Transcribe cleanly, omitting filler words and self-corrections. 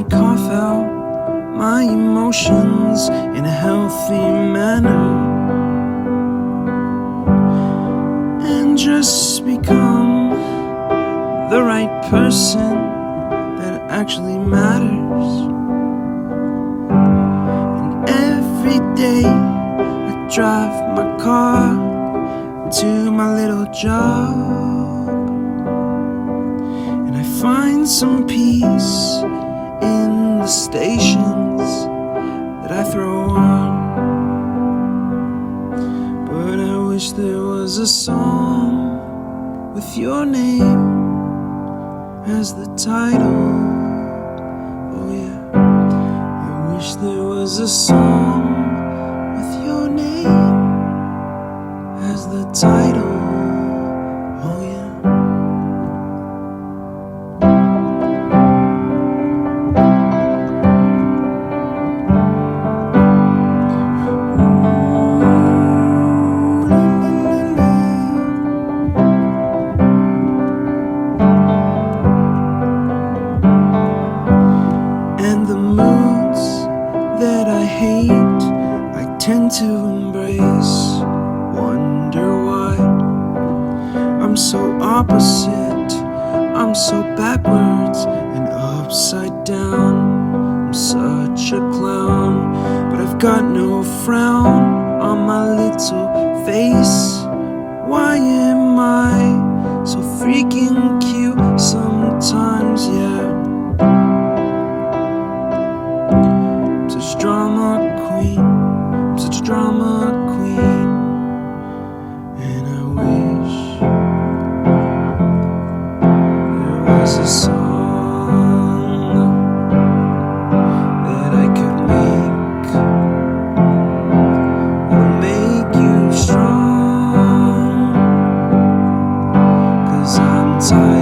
cough out my emotions in a healthy manner and just become the right person that actually matters. And every day I drive my car to my little job, and I find some peace in the stations that I throw on. But I wish there was a song with your name as the title. Oh yeah, I wish there was a song with your name as the title. Oh yeah. And the moods that I hate, I tend to embrace. Wonder why I'm so opposite, I'm so backwards and upside down. I'm such a clown, but I've got no frown on my little face. Why am I so freaking cute sometimes, yeah? I'm such a drama queen, I'm such a drama queen. And I wish there was a song that I could make that'll make you strong. 'Cause I'm tired